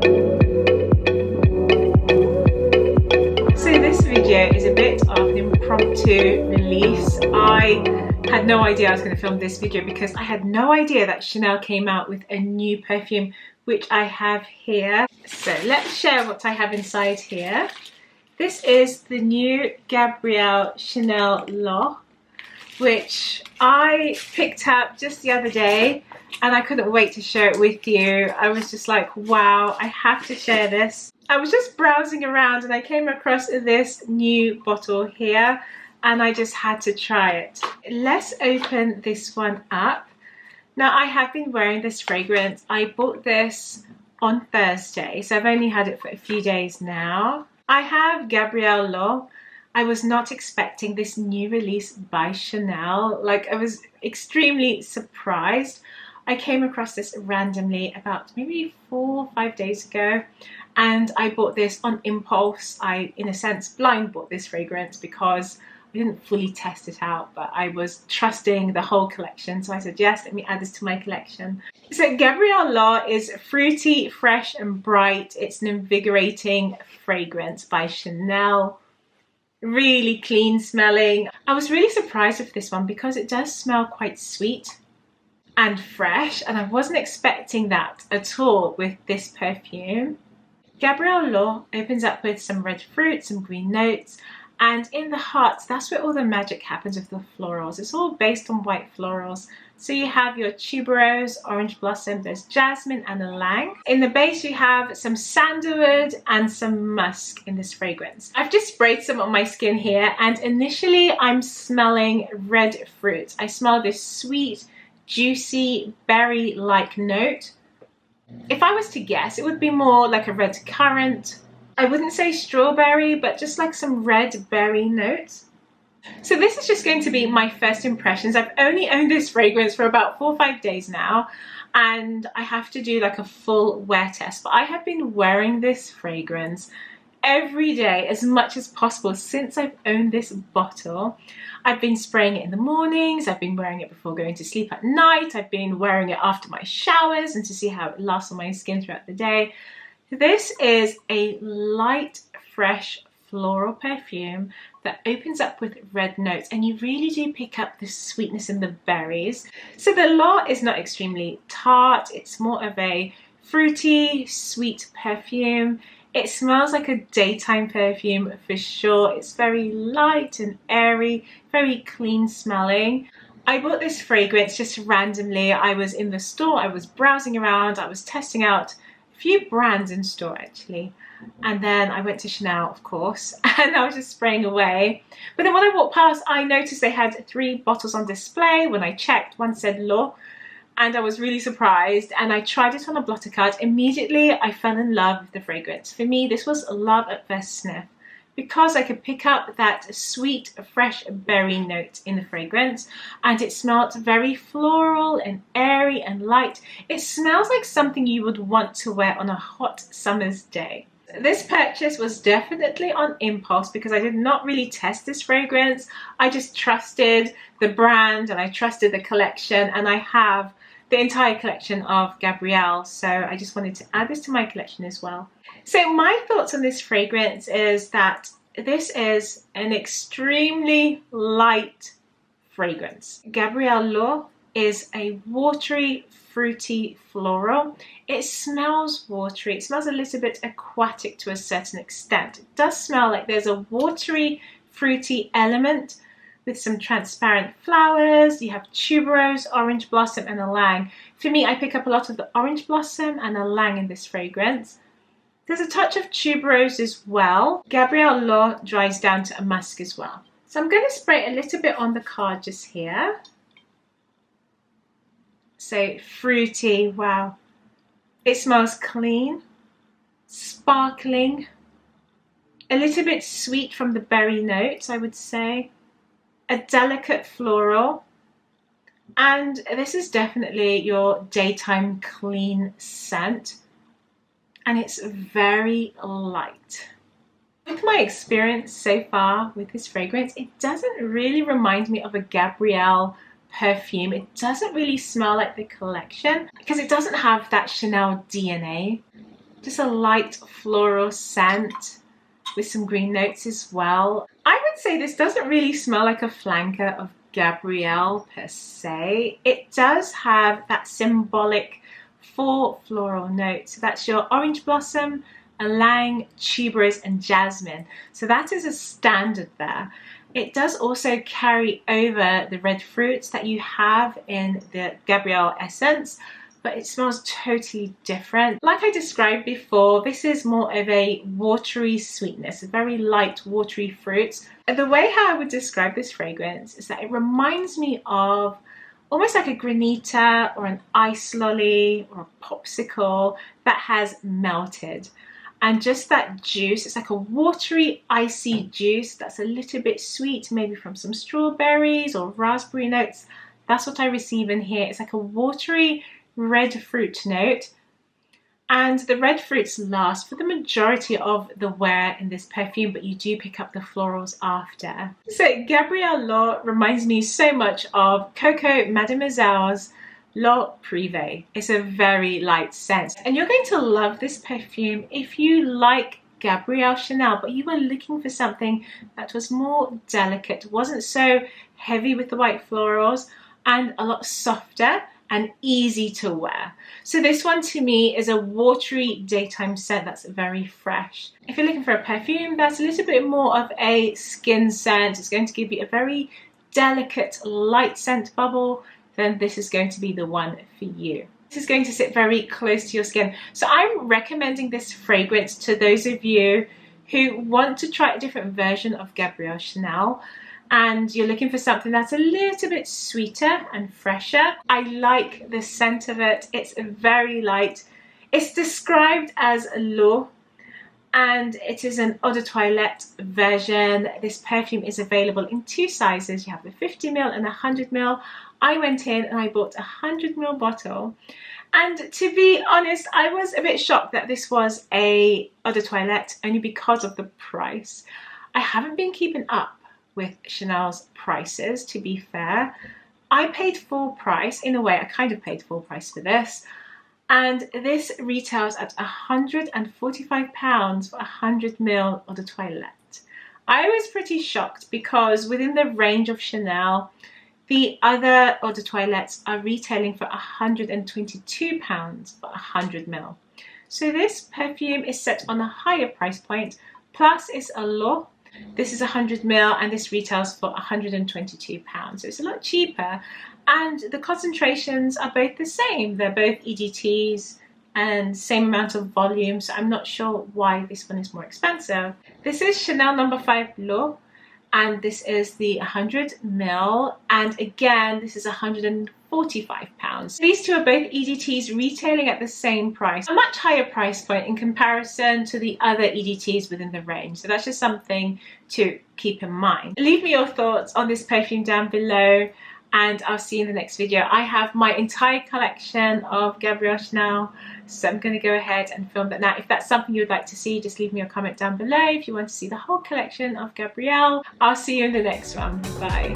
So this video is a bit of an impromptu release. I had no idea I was going to film this video because I had no idea that Chanel came out with a new perfume, which I have here. So let's share what I have inside here. This is the new Gabrielle Chanel L'EAU, which I picked up just the other day and I couldn't wait to share it with you. I was just like, wow, I have to share this. I was just browsing around and I came across this new bottle here and I just had to try it. Let's open this one up. Now, I have been wearing this fragrance. I bought this on Thursday, so I've only had it for a few days now. I have Gabrielle L'EAU. I was not expecting this new release by Chanel. Like, I was extremely surprised. I came across this randomly about maybe 4 or 5 days ago, and I bought this on impulse. I, in a sense, blind bought this fragrance because I didn't fully test it out, but I was trusting the whole collection. So I said, yes, let me add this to my collection. So Gabrielle L'EAU is fruity, fresh and bright. It's an invigorating fragrance by Chanel. Really clean smelling. I was really surprised with this one because it does smell quite sweet and fresh, and I wasn't expecting that at all with this perfume. Gabrielle L'EAU opens up with some red fruit, some green notes, and in the heart, that's where all the magic happens with the florals. It's all based on white florals. So you have your tuberose, orange blossom, there's jasmine and ylang. In the base, you have some sandalwood and some musk in this fragrance. I've just sprayed some on my skin here, and initially I'm smelling red fruit. I smell this sweet, juicy, berry-like note. If I was to guess, it would be more like a red currant. I wouldn't say strawberry, but just like some red berry notes. So this is just going to be my first impressions. I've only owned this fragrance for about 4 or 5 days now, and I have to do like a full wear test. But I have been wearing this fragrance every day as much as possible since I've owned this bottle. I've been spraying it in the mornings, I've been wearing it before going to sleep at night, I've been wearing it after my showers and to see how it lasts on my skin throughout the day. This is a light, fresh floral perfume that opens up with red notes, and you really do pick up the sweetness in the berries. So the L'EAU is not extremely tart, it's more of a fruity, sweet perfume. It smells like a daytime perfume for sure. It's very light and airy, very clean smelling. I bought this fragrance just randomly. I was in the store, I was browsing around, I was testing out a few brands in store actually. And then I went to Chanel, of course, and I was just spraying away. But then when I walked past, I noticed they had 3 bottles on display. When I checked, one said L'EAU, and I was really surprised. And I tried it on a blotter card. Immediately, I fell in love with the fragrance. For me, this was love at first sniff because I could pick up that sweet, fresh berry note in the fragrance, and it smelled very floral and airy and light. It smells like something you would want to wear on a hot summer's day. This purchase was definitely on impulse because I did not really test this fragrance. I just trusted the brand and I trusted the collection, and I have the entire collection of Gabrielle, so I just wanted to add this to my collection as well. So my thoughts on this fragrance is that this is an extremely light fragrance. Gabrielle L'EAU is a watery, fruity floral. It smells watery. It smells a little bit aquatic to a certain extent. It does smell like there's a watery, fruity element with some transparent flowers. You have tuberose, orange blossom and ylang. For me, I pick up a lot of the orange blossom and ylang in this fragrance. There's a touch of tuberose as well. Gabrielle L'EAU dries down to a musk as well. So I'm going to spray a little bit on the card just here. So fruity, wow. It smells clean, sparkling, a little bit sweet from the berry notes, I would say. A delicate floral, and this is definitely your daytime clean scent, and it's very light. With my experience so far with this fragrance, it doesn't really remind me of a Gabrielle perfume. It doesn't really smell like the collection because it doesn't have that Chanel DNA. Just a light floral scent with some green notes as well. I would say this doesn't really smell like a flanker of Gabrielle per se. It does have that symbolic 4 floral notes. So that's your orange blossom, ylang, tuberose and jasmine. So that is a standard there. It does also carry over the red fruits that you have in the Gabrielle essence, but it smells totally different. Like I described before, this is more of a watery sweetness, a very light watery fruits. And the way how I would describe this fragrance is that it reminds me of almost like a granita or an ice lolly or a popsicle that has melted. And just that juice, it's like a watery, icy juice that's a little bit sweet, maybe from some strawberries or raspberry notes. That's what I receive in here. It's like a watery red fruit note. And the red fruits last for the majority of the wear in this perfume, but you do pick up the florals after. So Gabrielle L'EAU reminds me so much of Coco Mademoiselle's L'Eau Privée. It's a very light scent, and you're going to love this perfume if you like Gabrielle Chanel, but you were looking for something that was more delicate, wasn't so heavy with the white florals, and a lot softer and easy to wear. So this one to me is a watery daytime scent that's very fresh. If you're looking for a perfume that's a little bit more of a skin scent, it's going to give you a very delicate light scent bubble, then this is going to be the one for you. This is going to sit very close to your skin. So I'm recommending this fragrance to those of you who want to try a different version of Gabrielle Chanel and you're looking for something that's a little bit sweeter and fresher. I like the scent of it. It's very light. It's described as L'EAU, and it is an eau de toilette version. This perfume is available in 2 sizes. You have the 50ml and 100ml. I went in and I bought a 100ml bottle. And to be honest, I was a bit shocked that this was a eau de toilette only because of the price. I haven't been keeping up with Chanel's prices, to be fair. I paid full price. In a way, I kind of paid full price for this. And this retails at £145 for 100ml eau de toilette. I was pretty shocked because within the range of Chanel, the other eau de toilettes are retailing for £122 for 100ml. So this perfume is set on a higher price point, plus it's a L'EAU. This is 100ml and this retails for £122. So it's a lot cheaper, and the concentrations are both the same. They're both EDTs and same amount of volume, so I'm not sure why this one is more expensive. This is Chanel No. 5 L'EAU, and this is the 100ml, and again this is £145. These two are both EDTs retailing at the same price, a much higher price point in comparison to the other EDTs within the range. So that's just something to keep in mind. Leave me your thoughts on this perfume down below, and I'll see you in the next video. I have my entire collection of Gabrielle Chanel, so I'm going to go ahead and film that now. If that's something you'd like to see, just leave me a comment down below. If you want to see the whole collection of Gabrielle, I'll see you in the next one. Bye.